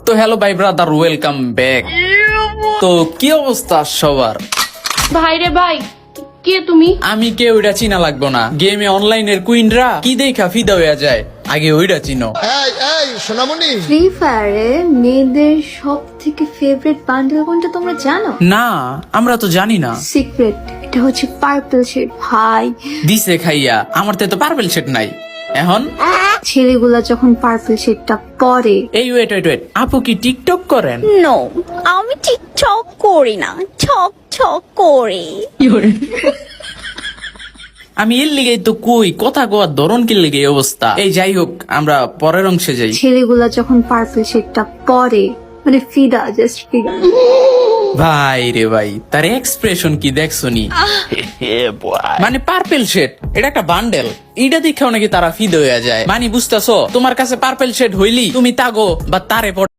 তো হ্যালো ভাই brother, welcome back. তো কি অবস্থা সবার? ভাই রে ভাই, কে তুমি? আমি কে ওইটা চিনা লাগবো না। গেমে অনলাইনের কুইনরা কি দেখা ফিদা হয়ে যায়, আগে ওইটা চিনো। এই সোনামণি, ফ্রি ফায়ারে মেয়েদের সব থেকে ফেভারিট বান্ডেল কোনটা তোমরা জানো? না, আমরা তো জানি না। সিক্রেট, এটা হচ্ছে পার্পল শেড ভাই। দিছে খাইয়া, আমার তো পার্পেল শেড নাই এখন। ছেলেগুলা যখন পার্পল শেডটা পরে এই ওয়েট ওয়েট ওয়েট, আপু কি টিকটক করেন? নো, আমি টিকটক করি না, ছক ছক করি। আমি এর লিগেই তো কই, কথা কোয়ার ধরন কি লিগে এই অবস্থা। এই যাই হোক, আমরা পরের অংশে যাই। ছেলেগুলা যখন পার্পল শেডটা পরে মানে ফিদা, জাস্ট ফিদা। ভাই রে ভাই, তার এক্সপ্রেশন কি দেখছনি? মানে পার্পেল শেড এটা একটা বান্ডেল, এটা দেখাও নাকি তারা ফিদ হয়ে যায়। মানে বুঝতেছো, তোমার কাছে পার্পেল শেড হইলি তুমি তাগো বা তারে